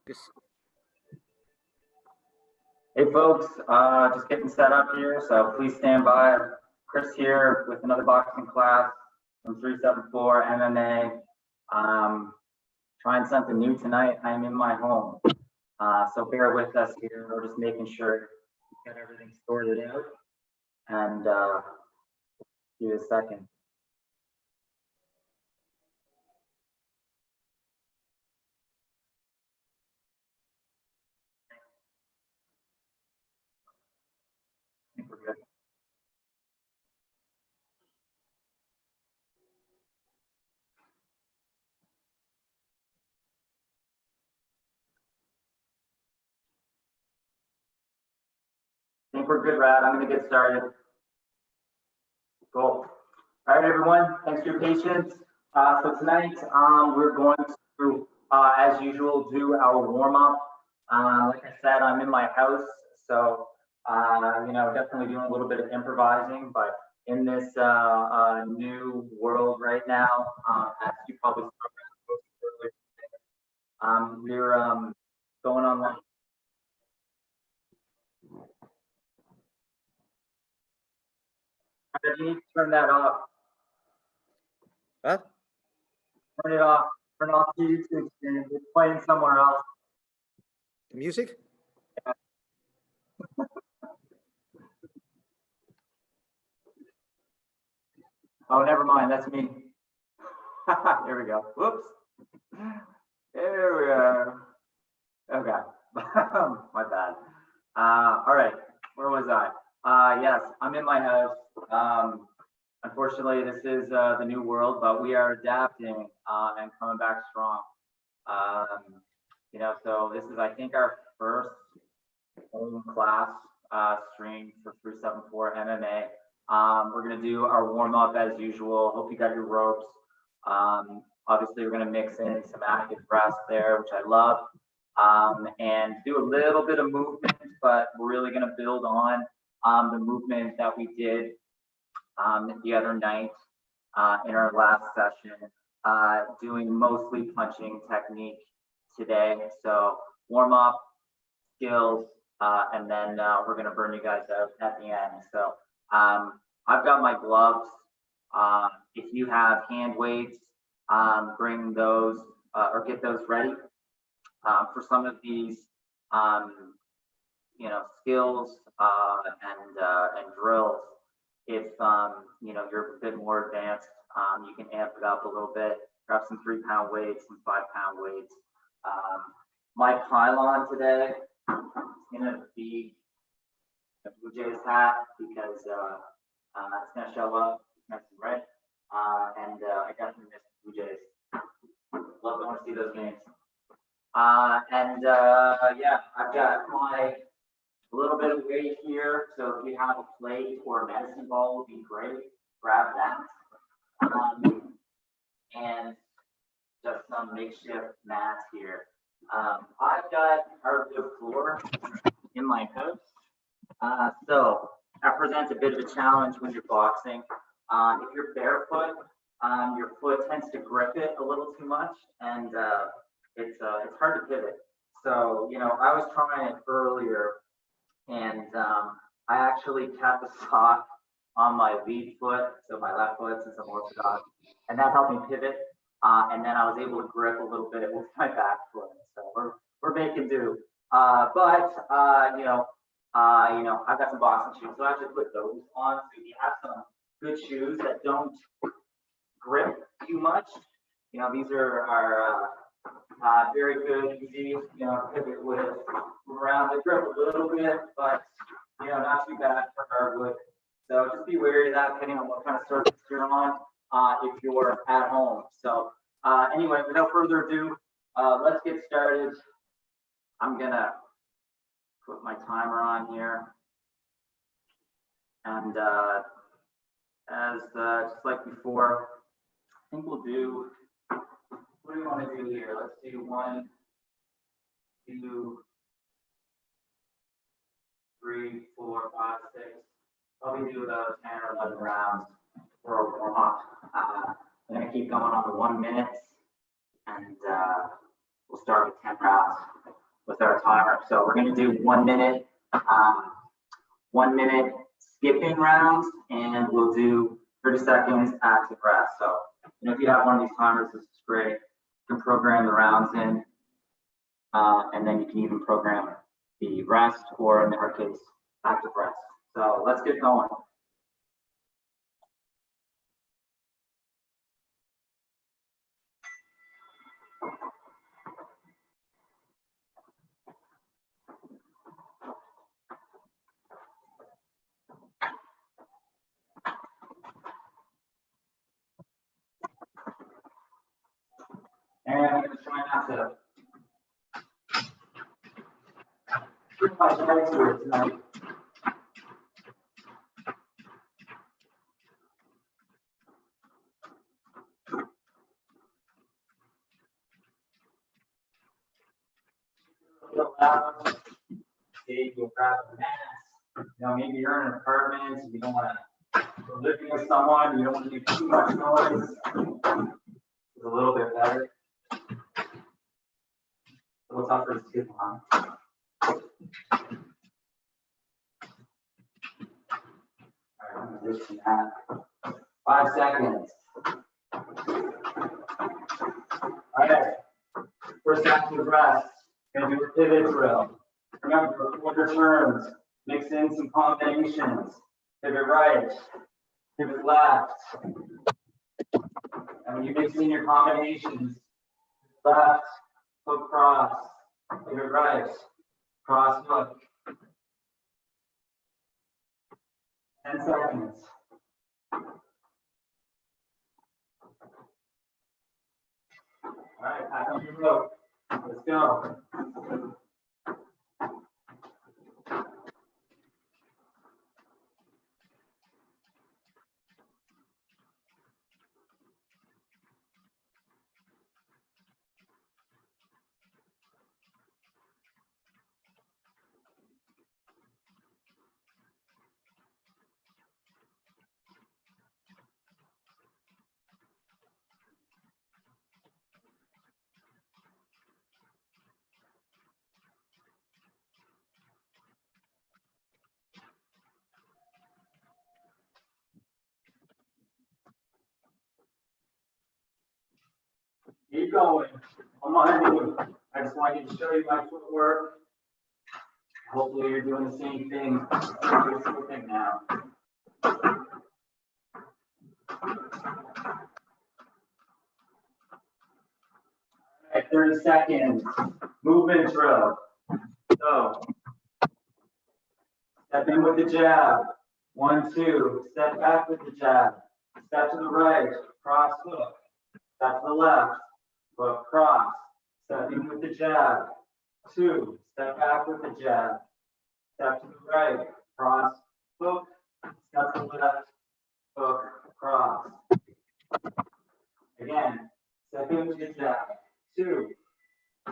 Yes. Hey folks, just getting set up here, so please stand by. Chris here with another boxing class from 374 MMA. Trying something new tonight. I'm in my home, so bear with us here. We're just making sure we got everything sorted out, and give you a second. I think we're good. I think we're good, Rad. I'm going to get started. Cool. All right, everyone. Thanks for your patience. So tonight, we're going to, as usual, do our warm-up. Like I said, I'm in my house, so definitely doing a little bit of improvising. But in this new world right now, as you probably saw earlier, we're going online. You need to turn that off. Huh? Turn it off. Turn off the YouTube stream. It's playing somewhere else. The music? Yeah. Oh, never mind. That's me. Here we go. Whoops. There we are. Okay. My bad. All right. Where was I? Yes, I'm in my house. Unfortunately, this is the new world, but we are adapting and coming back strong. So this is, I think, our first home class stream for 374 MMA. We're going to do our warm up as usual. Hope you got your ropes. Obviously, we're going to mix in some active rest there, which I love, and do a little bit of movement, but we're really going to build on the movement that we did the other night in our last session, doing mostly punching technique today. So warm up, skills, and then we're going to burn you guys out at the end. So I've got my gloves. If you have hand weights, bring those or get those ready for some of these skills and drills. If you're a bit more advanced, you can amp it up a little bit. Grab some 3-pound weights, some 5-pound weights. My pylon today is gonna be a Blue Jays hat because it's gonna show up nice and red. And I definitely miss Blue Jays. Love going to see those games. Yeah, I've got my a little bit of weight here, so if you have a plate or a medicine ball would be great. Grab that. And just some makeshift mats here. I've got hardwood floor in my house. So that presents a bit of a challenge when you're boxing. If you're barefoot, your foot tends to grip it a little too much, and it's hard to pivot. So I was trying it earlier, and I actually kept the sock on my lead foot, so my left foot, since I'm orthodox, and that helped me pivot. And then I was able to grip a little bit with my back foot. So we're making do. I've got some boxing shoes, so I actually put those on. So if you have some good shoes that don't grip too much, these are very good, easy, pivot with, move around. They grip a little bit, but not too bad for hardwood. So just be wary of that, depending on what kind of surface you're on, if you're at home. So anyway, without further ado, let's get started. I'm gonna put my timer on here, and just like before, I think we'll do. What do we want to do here? Let's do 1, 2, 3, 4, 5, 6. Probably do about 10 or 11 rounds for a warm up. I'm going to keep going on the 1 minute, and we'll start with 10 rounds. with our timer. So we're going to do 1 minute, 1 minute skipping rounds, and we'll do 30 seconds active rest. So, if you have one of these timers, this is great. You can program the rounds in, and then you can even program the rest, or in our case, active rest. So let's get going. And I'm going to try not to put my legs to it tonight. See, you'll grab a mask. Maybe you're in an apartment, you don't want to go living with someone, you don't want to do too much noise. It's a little bit better. A little tougher to skip on. All right, I'm going to do that. 5 seconds. All right. First active rest. Going to do a pivot drill. Remember, quarter turns. Mix in some combinations. Pivot right. Pivot left. And when you mix in your combinations, left, hook cross, pivot right, cross hook. 10 seconds. All right, back on your rope. Let's go. Keep going. On my move. I just wanted to show you my footwork. Hopefully you're doing the same thing. You're skipping now. All right, 30 seconds. Movement drill. So, step in with the jab. 1, 2. Step back with the jab. Step to the right. Cross hook. Step to the left. Hook cross. Step in with the jab. 2. Step back with the jab. Step to the right. Cross hook. Step to the left. Hook cross. Again. Step in with the jab. 2.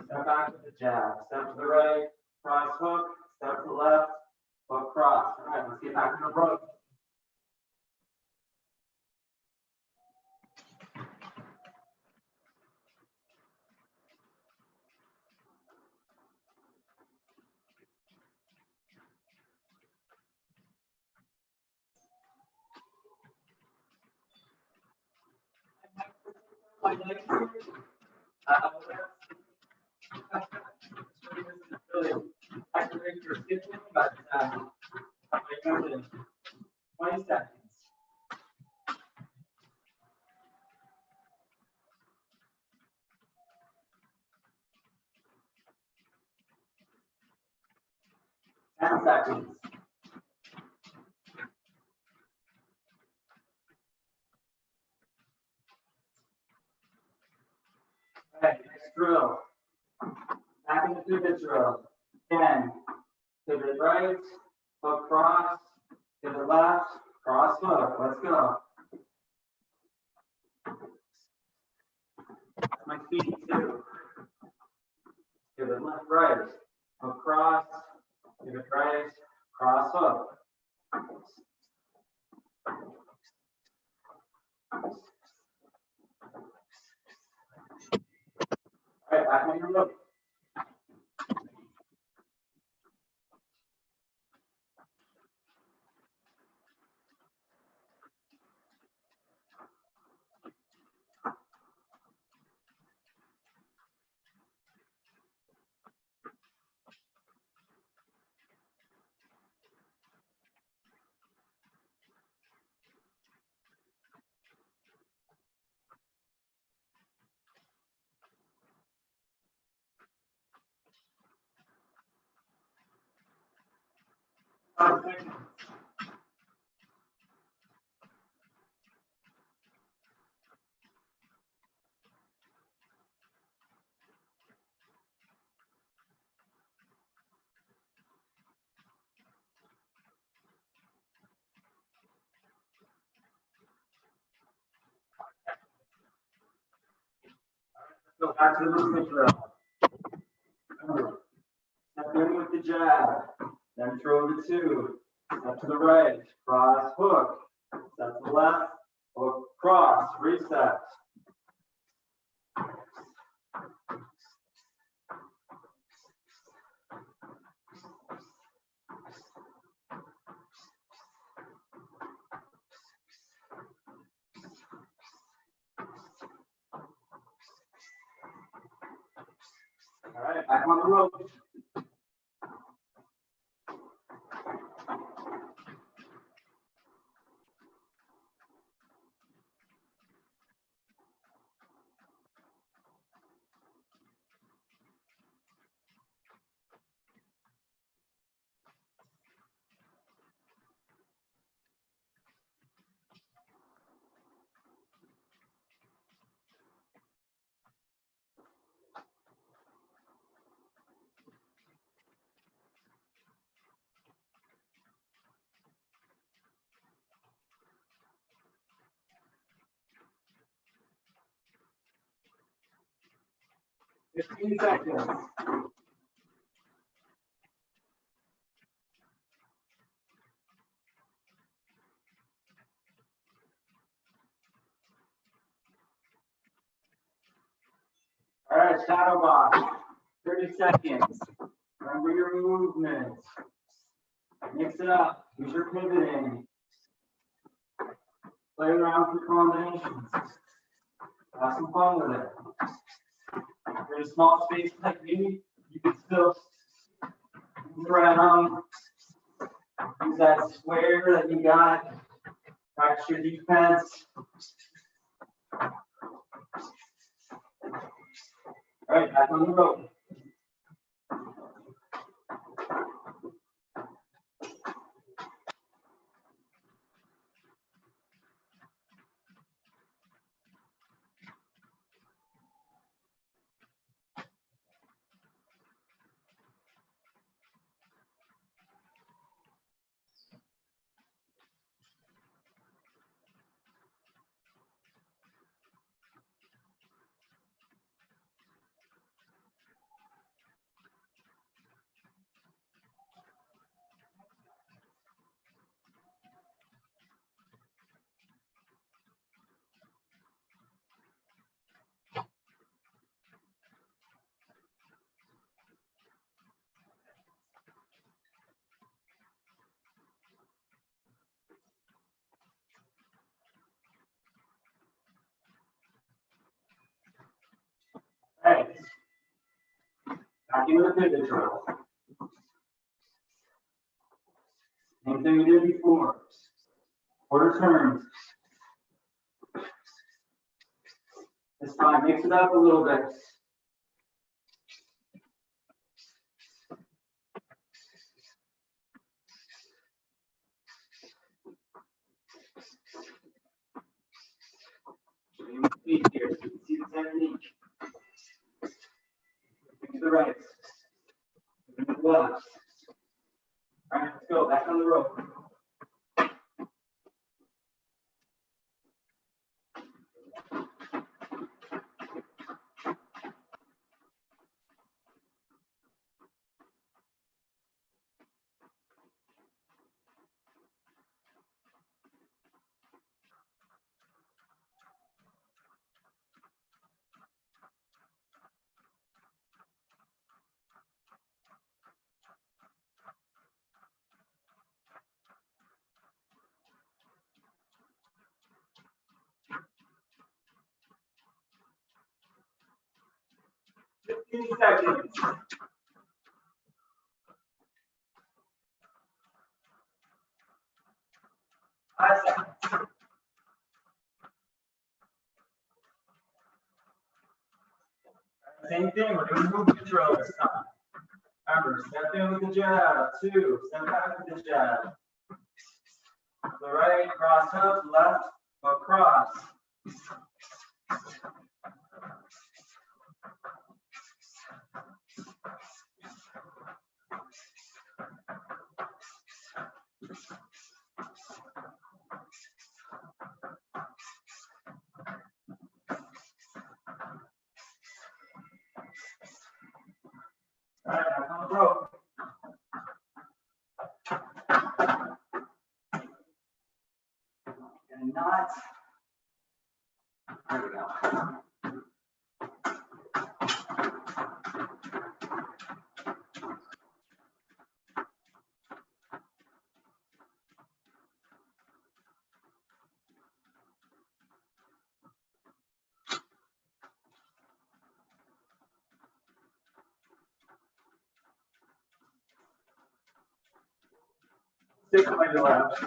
Step back with the jab. Step to the right. Cross hook. Step to the left. Hook cross. All right, let's get back to the rope. Activate your skipping, but 20 seconds. Ten seconds. All right, next drill. Back in the pivot drill. 10. Pivot right, hook cross, pivot left, cross hook. Let's go. That's my feet too. Pivot left, right, hook cross, pivot right, cross hook. All right, back on your rope. 5 seconds. Go back to the movement drill. Remember, step in with the jab, then throw the 2. Step to the right, cross, hook. Step to the left, hook, cross, reset. All right, back on the rope. Fifteen seconds. All right, shadow box. 30 seconds. Remember your movement. Mix it up. Use your pivoting. Play around with combinations. Have some fun with it. If you're in a small space like me, you can still move around. Use that square that you got. Practice your defense. All right, back on the rope. All right. Back into the pivot drill. Same thing we did before. Quarter turns. This time, mix it up a little bit. Feet here, so you can see the technique. To the right. To the left. All right, let's go. Back on the rope. Seconds. Five seconds. Same thing, we're doing movement drill this time. All Remember, step in with the jab, 2, step back with the jab. The right, cross up, left, across. All right, now come on the rope. And not. There we go. Six legs left.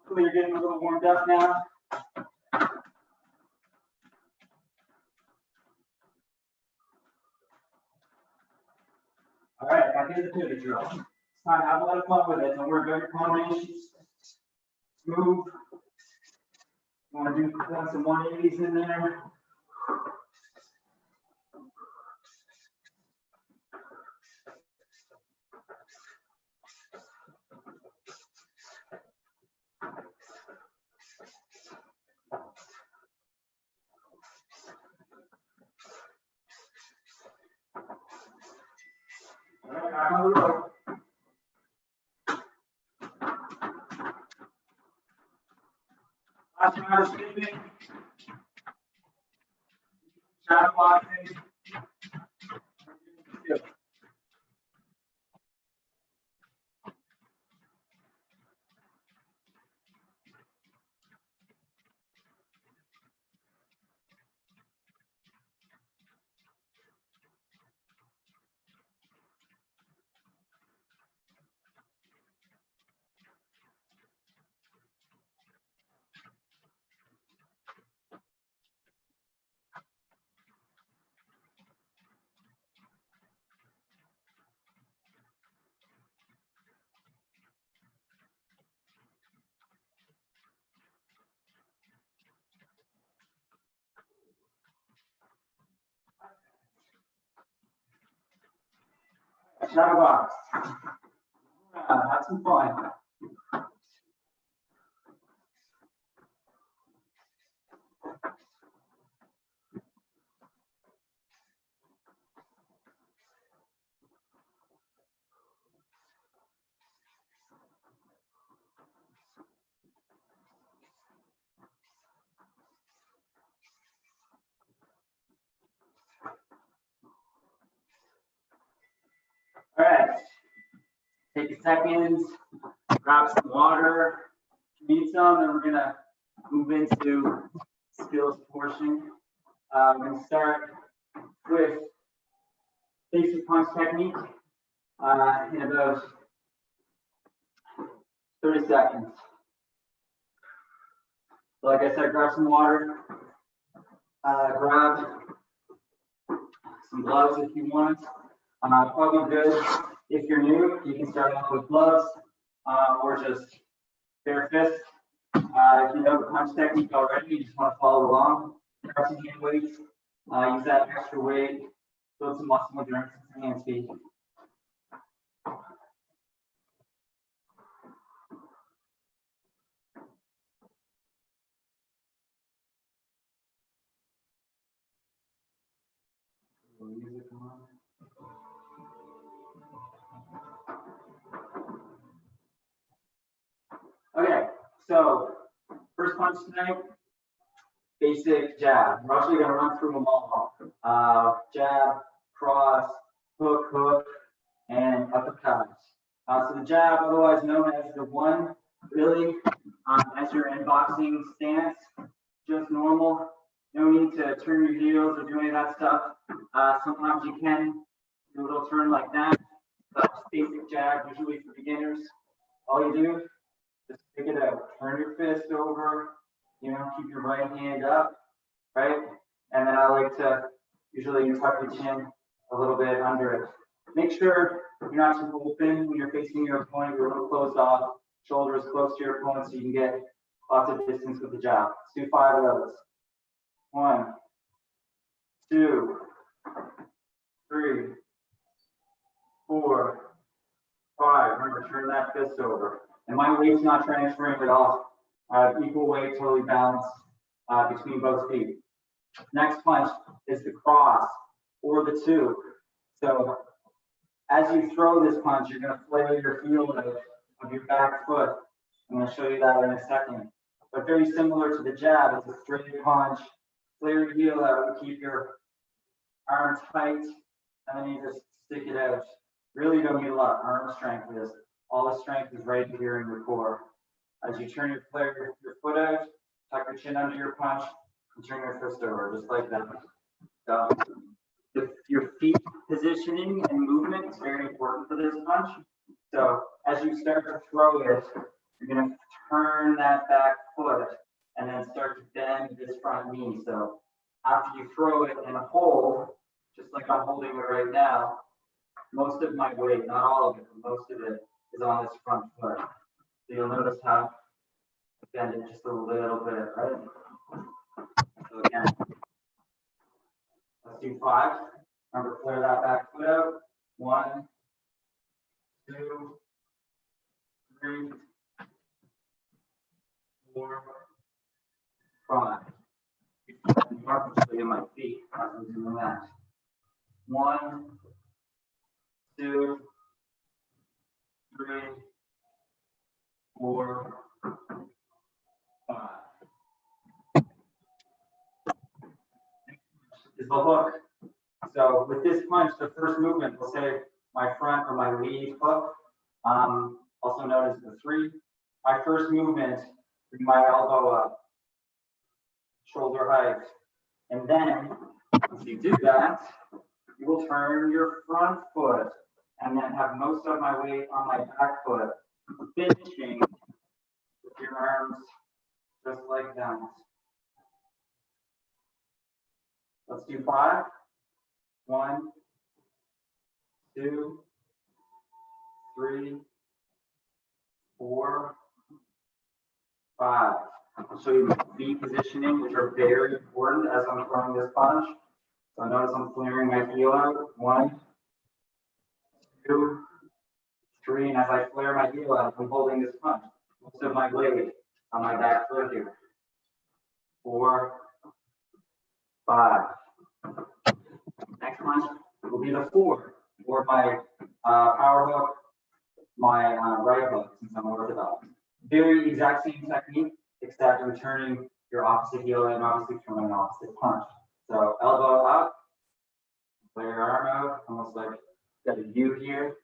Hopefully you're getting a little warmed up now. All right, back into the pivot drill. It's time to have a lot of fun with it. Don't worry about your combinations. Move. You want to do some 180s in there. All right, back on the rope. Last round of sleeping. Shadow boxing. Shadow box. Have some fun. All right, take a second, grab some water, need some, and we're gonna move into skills portion. I'm gonna start with basic punch technique in about 30 seconds. So like I said, grab some water, grab some gloves if you want. Probably good if you're new, you can start off with gloves or just bare fist. If you know the punch technique already, you just want to follow along. Grab some hand weights, use that extra weight, build some muscle endurance and hand speed. Music on. Okay, so first punch tonight, basic jab. We're actually going to run through them all. Jab, cross, hook, hook, and uppercut. So the jab, otherwise known as the one, really, as your in boxing stance, just normal. No need to turn your heels or do any of that stuff. Sometimes you can do a little turn like that. But basic jab, usually for beginners. all you do, just stick it out, turn your fist over, keep your right hand up, right? And then I like to usually tuck your chin a little bit under it. Make sure you're not too open when you're facing your opponent, you're a little closed off, shoulders close to your opponent so you can get lots of distance with the jab. Let's do 5 of those. 1, 2, 3, 4, 5. Remember, turn that fist over. And my weight's not transferring at all. Equal weight, totally balanced between both feet. Next punch is the cross or the 2. So as you throw this punch, you're going to flare your heel of your back foot. I'm going to show you that in a second. But very similar to the jab, it's a straight punch. Flare your heel out and keep your arm tight, and then you just stick it out. Really, you don't need a lot of arm strength for this. All the strength is right here in your core. As you turn your foot out, tuck your chin under your punch, and turn your fist over, just like that. So your feet positioning and movement is very important for this punch. So as you start to throw it, you're going to turn that back foot and then start to bend this front knee. So after you throw it and hold, just like I'm holding it right now, most of my weight, not all of it, but most of it is on this front foot. So you'll notice how I bend it just a little bit, right? So again, let's do 5. Remember, flare that back foot out. 1, 2, 3, 4, 5. In my feet as I'm doing that. 1, 2, 3, 4, 5. Is the hook. So with this punch, the first movement, we'll say my front or my lead hook, also known as the 3. My first movement, bring my elbow up, shoulder height. And then, once you do that, you will turn your front foot and then have most of my weight on my back foot, finishing with your arms just like that. Let's do 5. 1, 2, 3, 4, 5. I'll show you my feet positioning, which are very important as I'm throwing this punch. So notice I'm flaring my heel out. 1, 2, 3, and as I flare my heel out, I'm holding this punch. Most of my weight on my back foot here. 4, 5. Next punch will be the 4, or my power hook, my right hook, since I'm orthodox. Very exact same technique, except you're turning your opposite heel and obviously throwing an opposite punch. So elbow up, flare your arm out, almost like got a U here,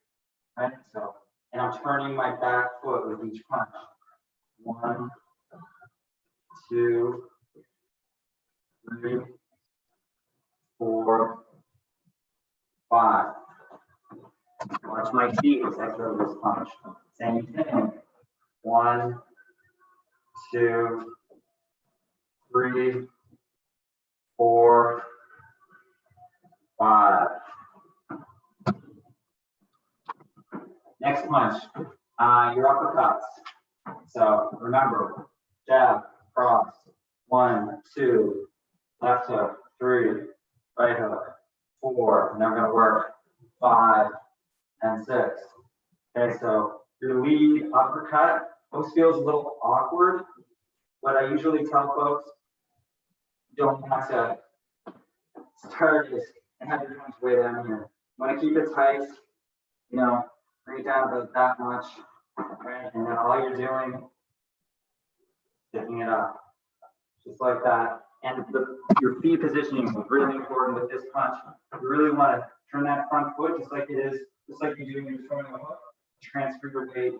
right? So, and I'm turning my back foot with each punch. 1, 2, 3, 4, 5. Watch my feet as I throw this punch. Same thing. 1, 2, 3, 4, 5. Next punch, your uppercuts. So remember, jab, cross, 1, 2, left hook, 3, right hook, 4, and I'm going to work 5 and 6. Okay, so your lead uppercut, this feels a little awkward. What I usually tell folks, you don't want to start this and have your punch way down here. You want to keep it tight, bring it down about that much, right? And then all you're doing, sticking it up, just like that. And your feet positioning is really important with this punch. You really want to turn that front foot just like it is, just like you do when you're throwing a hook. Transfer your weight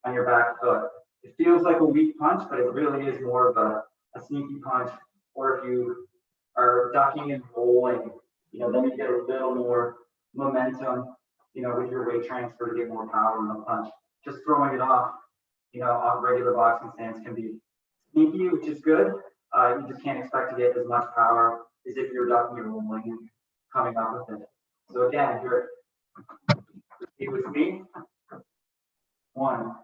on your back foot. It feels like a weak punch, but it really is more of a sneaky punch. Or if you are ducking and rolling, then you get a little more momentum, with your weight transfer to get more power in the punch. just throwing it off, off regular boxing stance can be sneaky, which is good. You just can't expect to get as much power as if you're ducking and rolling and coming up with it. So again, if you're repeat with me, 1,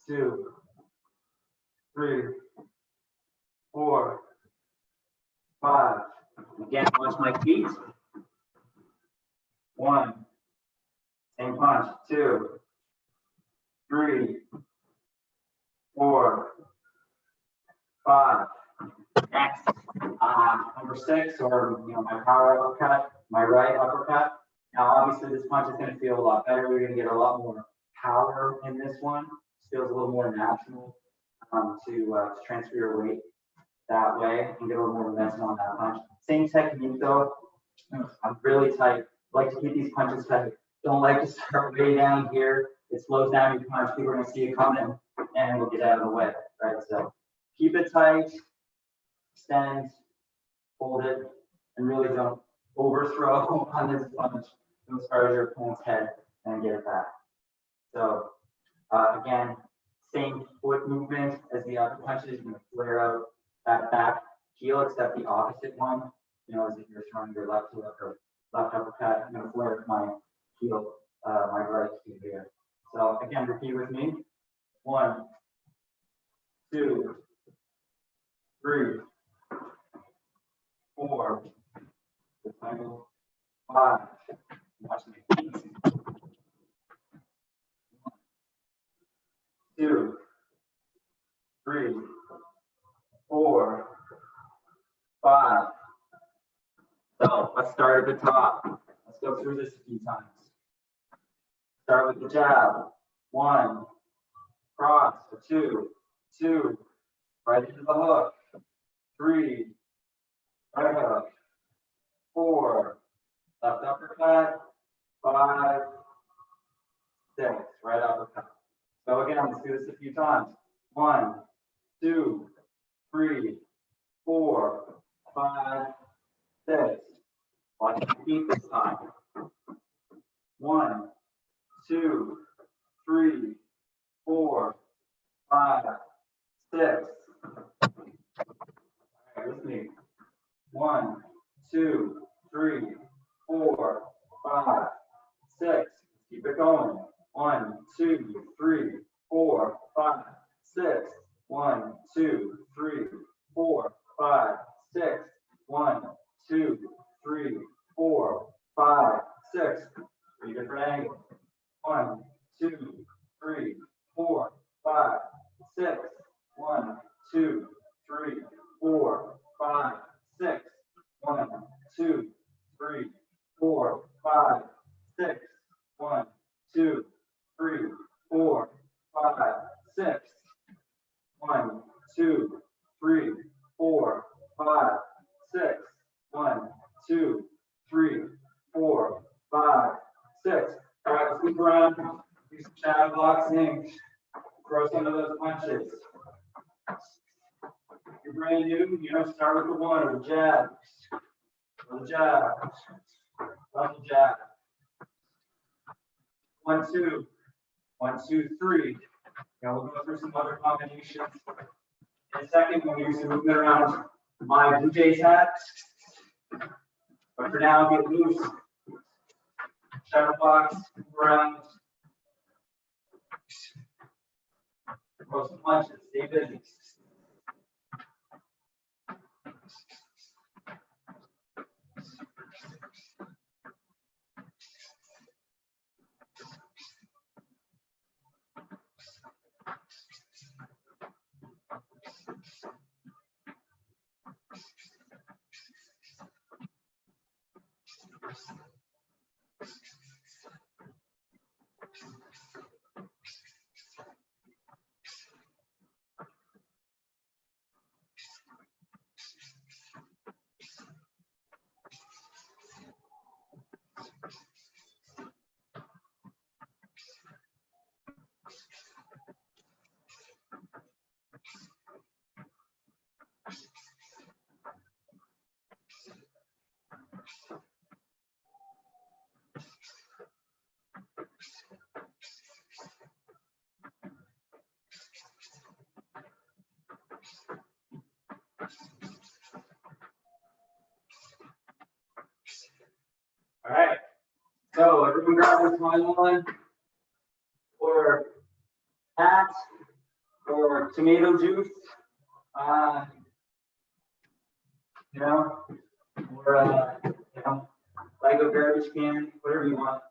2, 3, 4, 5. Again, watch my feet. 1, same punch. 2, 3, 4, 5. Next, number 6, or my power uppercut, my right uppercut. Now, obviously, this punch is going to feel a lot better. We're going to get a lot more power in this one. It feels a little more natural to transfer your weight that way and get a little more momentum on that punch. Same technique though. I'm really tight. Like to keep these punches tight. Don't like to start way down here. It slows down your punch. People are going to see you coming and we'll get out of the way. Right. So keep it tight, extend, hold it, and really don't overthrow on this punch as far as your opponent's head and get it back. So again, same foot movement as the other punches. You're going to flare out that back heel, except the opposite one. As if you're throwing your left hook or left uppercut, I'm going to flare my heel, my right heel here. So again, repeat with me. 1, 2, 3, 4, 5. Watch me. 2, 3, 4, 5. So let's start at the top. Let's go through this a few times. Start with the jab. 1, cross for 2, 2, right into the hook. 3, right hook. 4, left uppercut. 5, 6, right uppercut. So again, let's do this a few times. 1, 2, 3, 4, 5, 6. Watch your feet this time. 1, 2, 3, 4, 5, 6. All right, with me. 1, 2, 3, 4, 5, 6. Keep it going. 1, 2, 3, 4, 5, 6. 1, 2, 3, 4, 5, 6. 1, 2, 3, 4, 5, 6. 3 different angles. 1, 2, 3, 4, 5, 6. 1, 2, 3, 4, 5, 6. 1, 2, 3, 4, 5, 6. 1, 2, 3, 4, 5, 6. 1, 2, 3, 4, 5, 6. 1, 2, 3, 4, 5, 6. All right, let's move around. Do some shadow boxing. Throw some of those punches. If you're brand new, start with the 1 or the jab. Or the jab. Love the jab. 1, 2. 1, 2, 3. We'll go through some other combinations. In a second, we'll use some movement around my Blue Jays hat. But for now, get loose. Shadow box, move around. Throw some punches, stay busy. All right. So everyone grab their smile on, or hat, or tomato juice, you know, or you know, like a garbage can, whatever you want.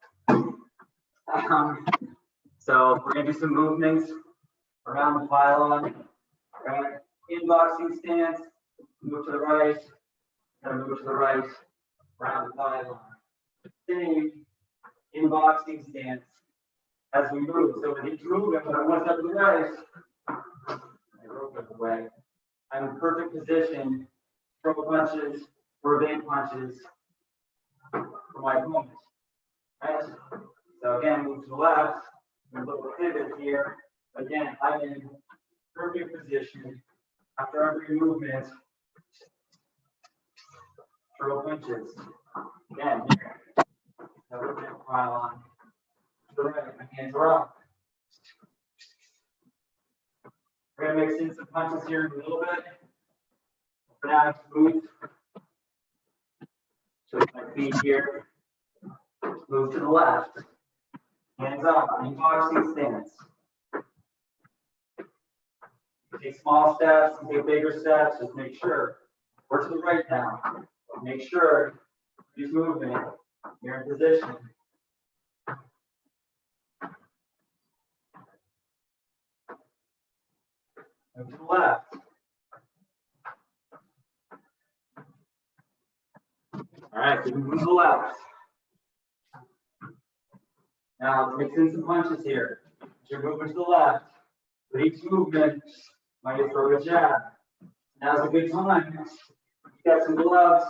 So we're gonna do some movements around the pylon. Right? Inboxing stance, move to the right, and move to the right, around the pylon. Same inboxing stance as we move. So with each movement, when I one step to the right, I rope it away. I'm in perfect position, throw punches, or evade punches for my opponent. Right? So again, move to the left, a little pivot here. Again, I'm in perfect position. After every movement, throw punches. Again, here. Another big pylon. To the right, my hands are up. We're gonna mix in some punches here in a little bit. For now, it's move. So my feet here. Move to the left. Hands up, inboxing stance. You take small steps, you take bigger steps, just make sure. We're to the right now. Make sure use movement. You're in position. Move to the left. All right, so move to the left. Now let's mix in some punches here. As you're moving to the left. With each movement, might throw a jab. Now's a good time. You got some gloves.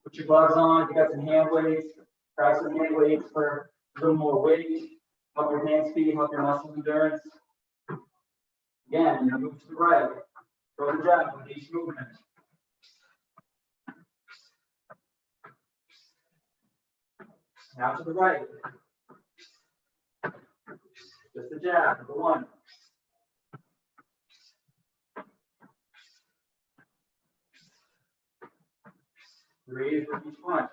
Put your gloves on. You got some hand weights. Grab some hand weights for a little more weight. Help your hand speed, help your muscle endurance. Again, you move to the right. Throw the jab with each movement. Now to the right. Just a jab, number one. Three for each punch.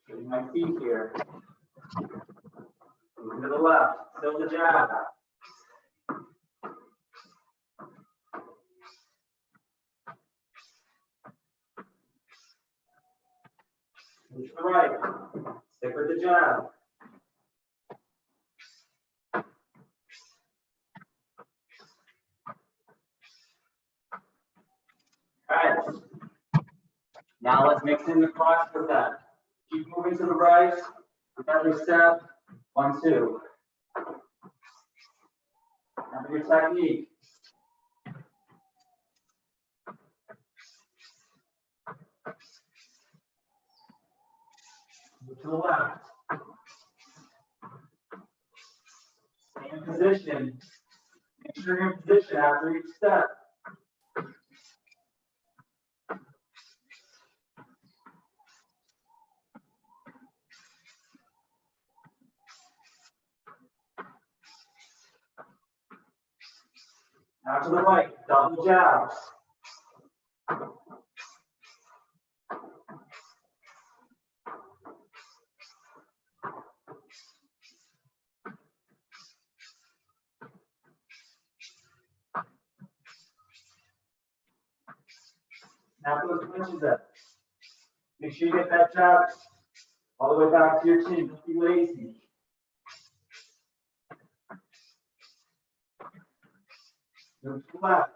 Getting my feet here. Moving to the left, still the jab. Move to the right. Stick with the jab. All right. Now let's mix in the cross with that. Keep moving to the right with every step. 1, 2. Remember your technique. Move to the left. Stay in position. Make sure you're in position after each step. Now to the right, double jabs. Snap those punches up. Make sure you get that jab all the way back to your chin. Don't be lazy. Move to the left.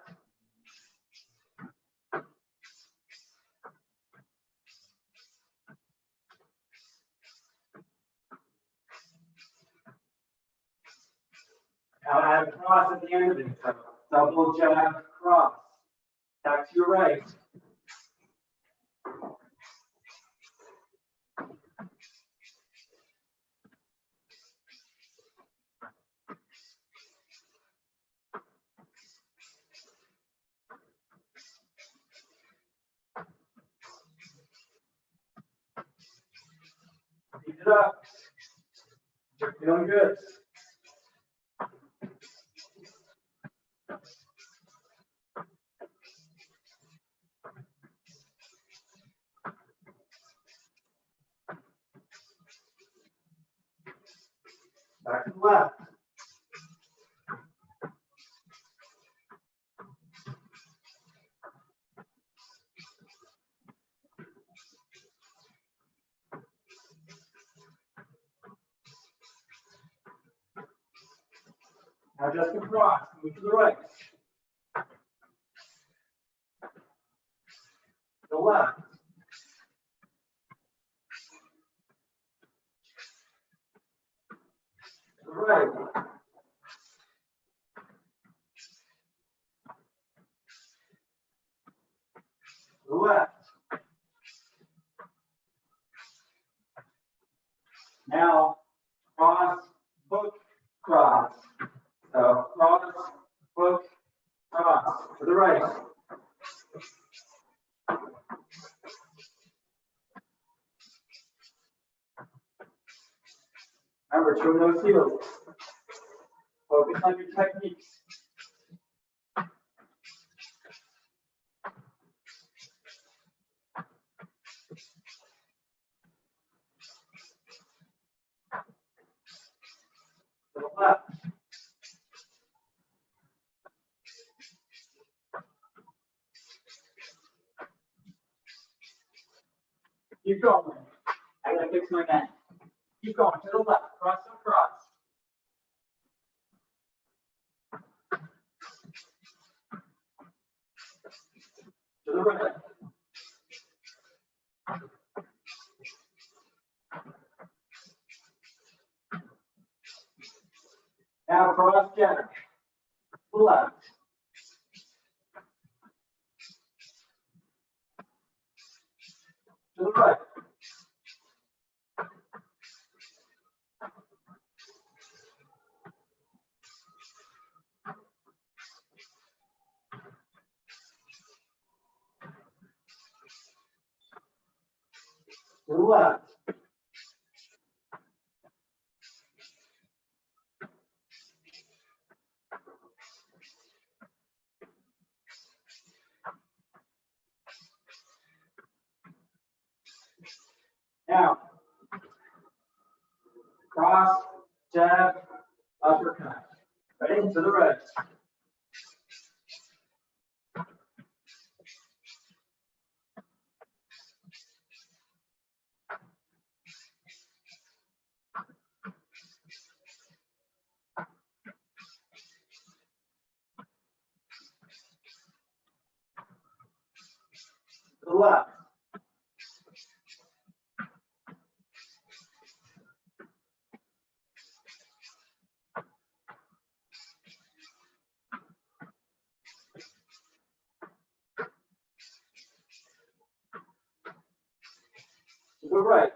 Now add a cross at the end of it. So double jab, cross. Back to your right. Keep it up. You're feeling good. left. Now just across, move to the right. The left. The right. The left. Now, cross, hook, cross. So, cross, hook, cross. To the right. Remember, trim those heels. Focus on your techniques. To the left. Keep going. I gotta fix my neck. Keep going to the left. Cross and cross. To the right. Now cross jack. To the left. To the right. To the left. Now, cross, jab, uppercut. Ready? To the right. To the left. To the right.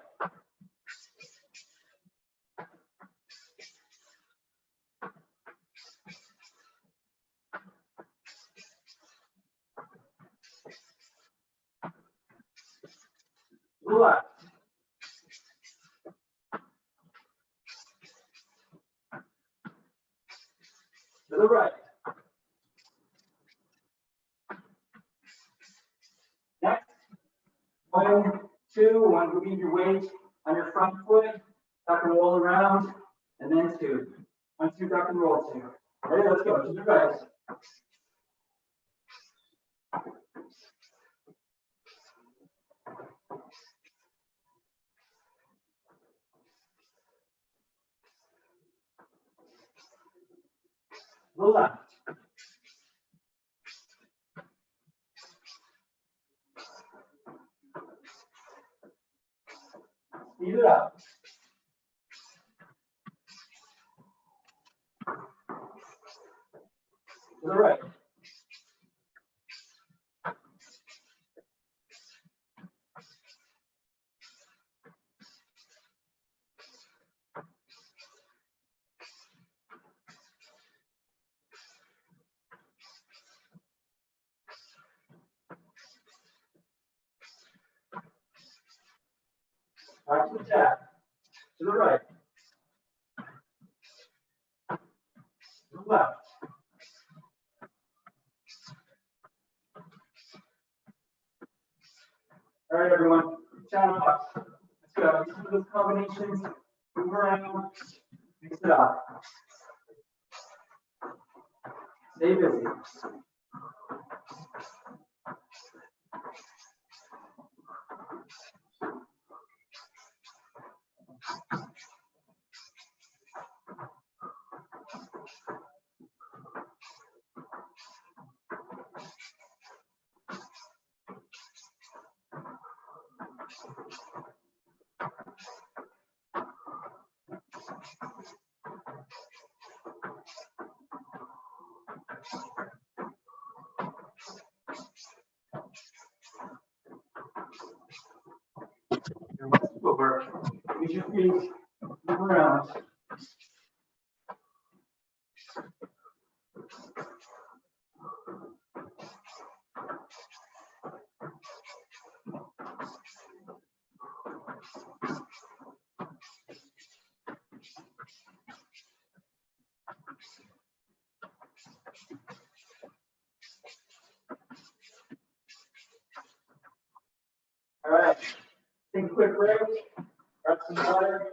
To the left. To the right. Next, 1, 2, 1, moving your weight on your front foot, tuck and roll around, and then 2. 1, 2, tuck and roll 2. Ready? Let's go. To the right. To the left. Speed it up. To the right. Back to the jab. To the right. To the left. All right, everyone. Shout out. Let's go. Use those combinations. Move around. Mix it up. Stay busy. Over. Use your feet. Move around. All right. Take a quick break. Grab some water.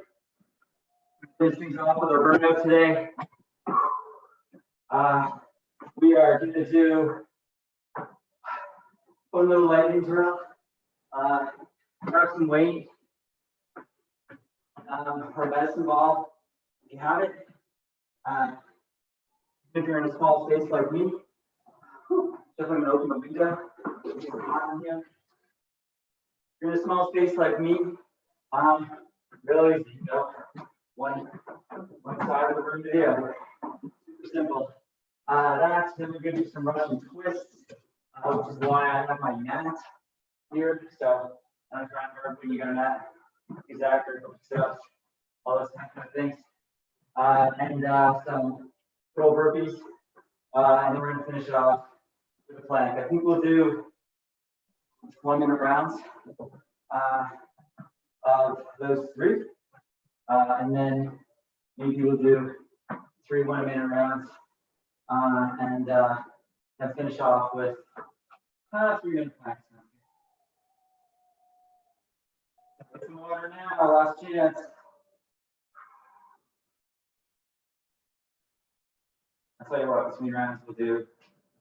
Finish things off with our burnout today. We are going to do one little lightning drill. Grab some weight. Or medicine ball, if you have it. If you're in a small space like me, just I'm going to open the window. If you're in a small space like me, really easy, you know, one side of the room to the other. Super simple. Then we're going to do some Russian twists, which is why I have my mat here. So I'm trying to remember when you got a mat, exactly, stuff, all those kind of things. And some roll burpees, and then we're going to finish it off with a plank. I think we'll do 1 minute rounds of those three, and then maybe we'll do 3 1 minute rounds, and then finish off with 3 minute planks. Get some water now, last chance. I'll tell you what, between rounds, we'll do a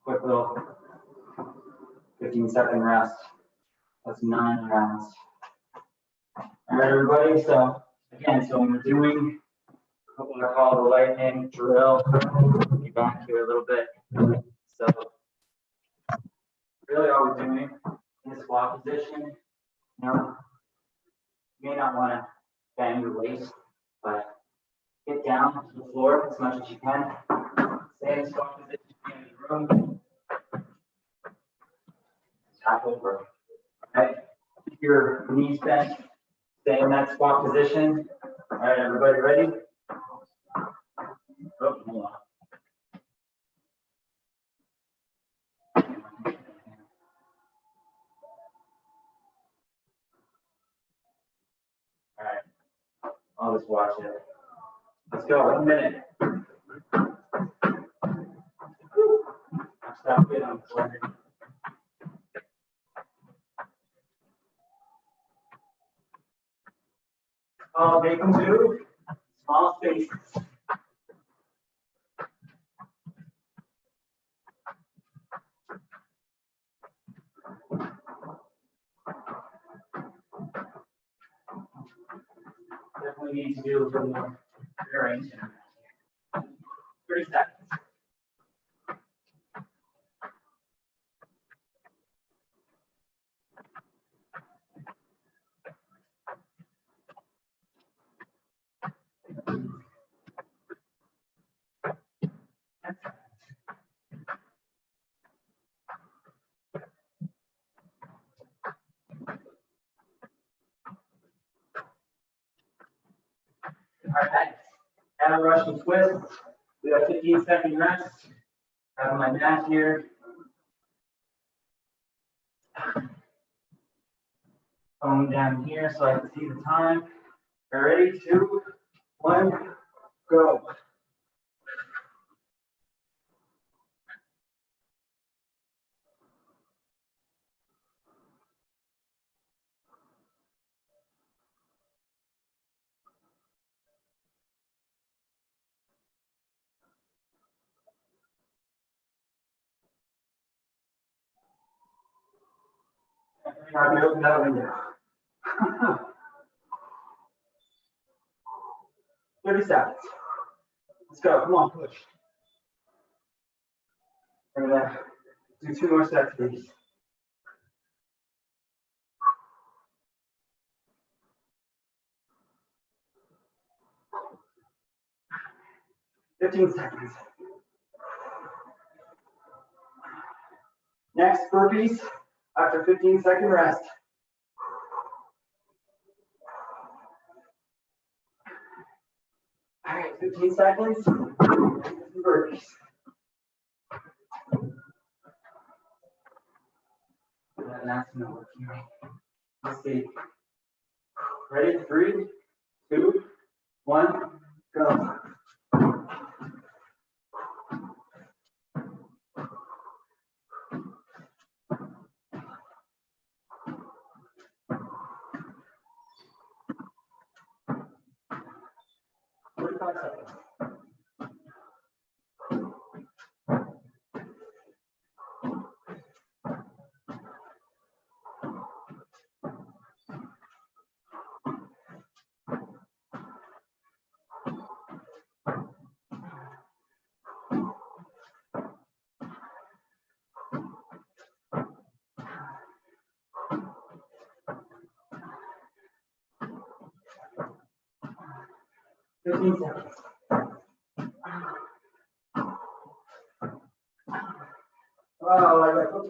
quick little 15-second rest. That's 9 rounds. All right, everybody. So again, when we're doing what I call the lightning drill, be back here a little bit. So really all we're doing in the squat position, you know, you may not want to bang your waist, but get down to the floor as much as you can. Stay in the squat position in the room. Tap over. Right? Keep your knees bent. Stay in that squat position. All right, everybody ready? Oh, hold on. All right, I'll just watch it. Let's go, 1 minute. Stop it on the floor. Make them do small spaces. Definitely need to do a little more rearrangement. 30 seconds. All right, and a Russian twist. We have 15-second rest. I have my mat here. Going down here so I can see the time. Ready? 2, 1, go. Try to open that window. 30 seconds. Let's go. Come on, push. We're gonna do 2 more sets, please. 15 seconds. Next, burpees after 15-second rest. All right, 15 seconds. Burpees. That's not working right. Let's see. Ready? 3, 2, 1, go. Oh, I got to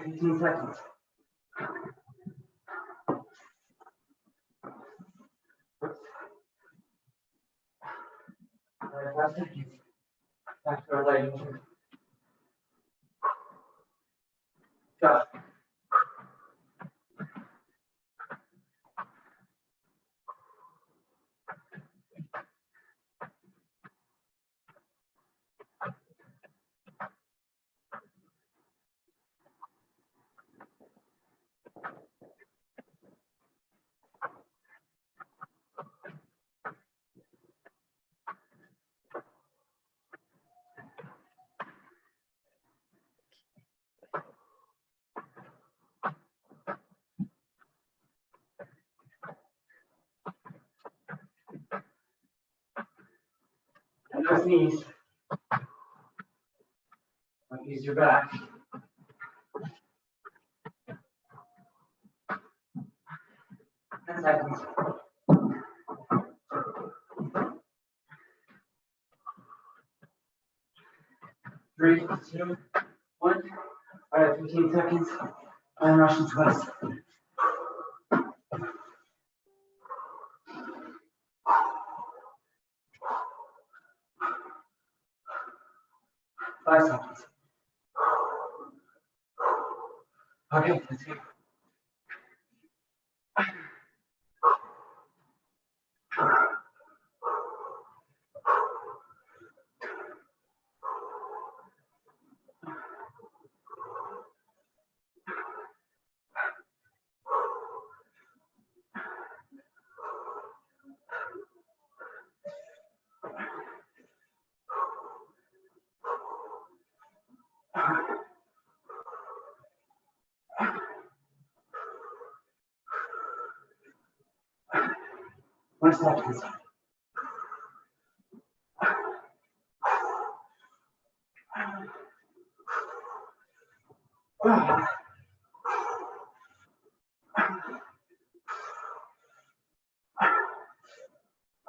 15 seconds. All right, 5 seconds. Back to our lighting. Go. And those knees. Use your back. Ten seconds. Three, 2, 1. All right, 15 seconds. And Russian twist. Five seconds. Okay, let's go. One second.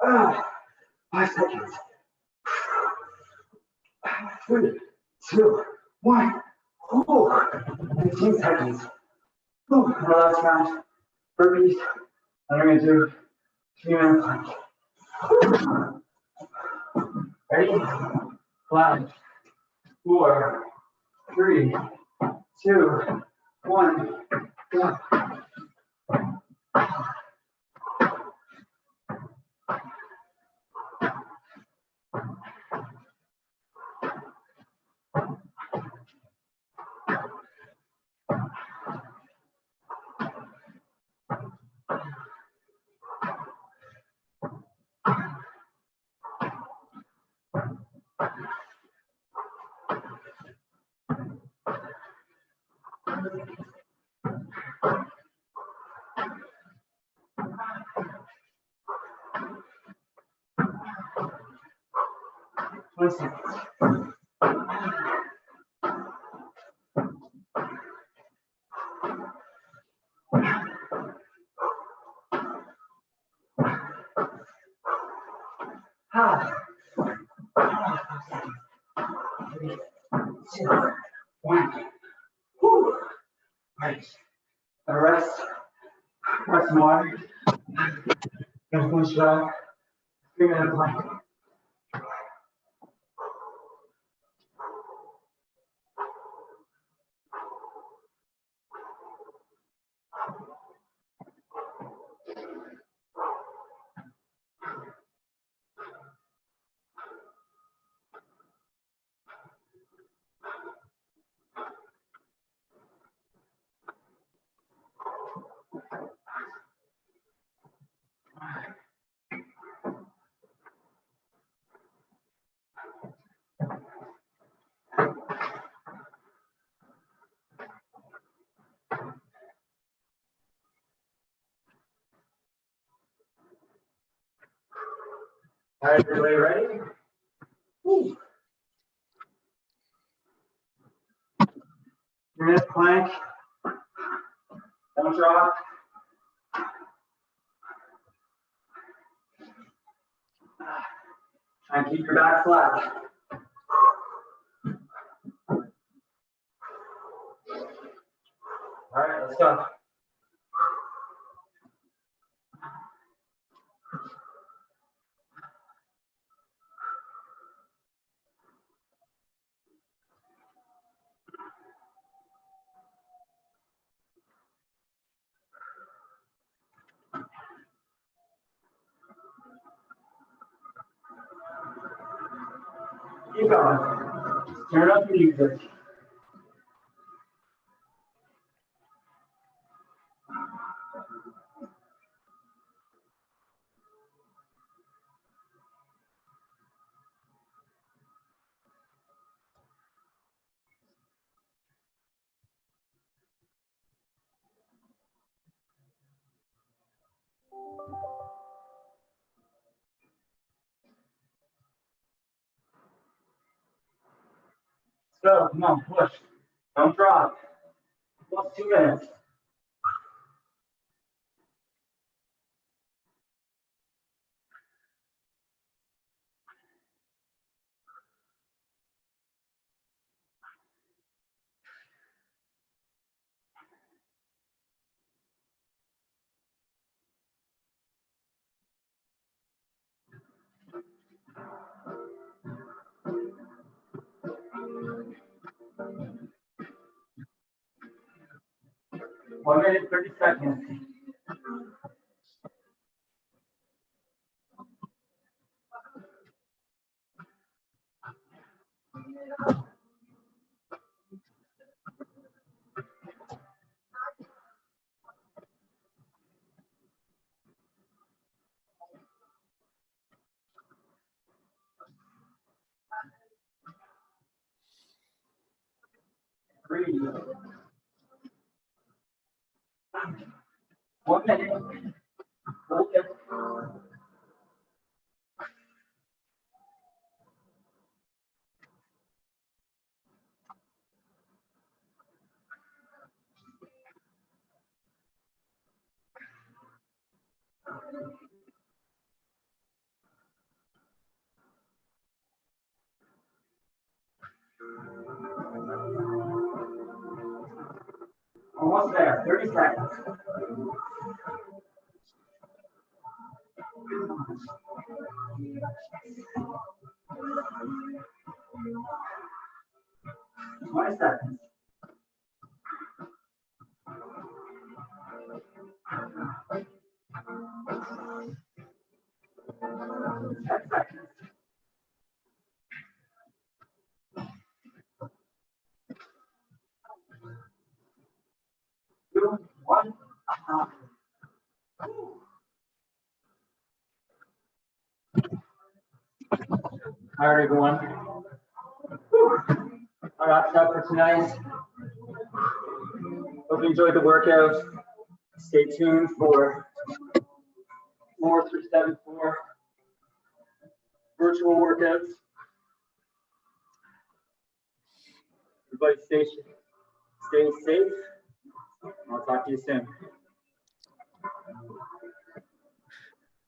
Ah, 5 seconds. 3, 2, 1. Ooh, 15 seconds. Ooh, our last round. Burpees. And we're gonna do 3-minute plank. Ready? 5, 4, 3, 2, 1. Go. 1 second. Ah. 3, 2, 1. Whew. Right. Rest. Rest more. Gonna finish it off. 3-minute plank. All right, everybody ready? Woo. 3-minute plank. Don't drop. Try and keep your back flat. All right, let's go. Keep going. Turn up the music. Let's go. Come on, push. Don't drop. Plus 2 minutes. One minute, 30 seconds. Breathe. 1 minute. Hold it. Almost there. 30 seconds. Twenty seconds. 10 seconds. 2, 1. All right, everyone. All right, that's up for tonight. Hope you enjoyed the workout. Stay tuned for more 374 virtual workouts. Everybody stay safe. I'll talk to you soon.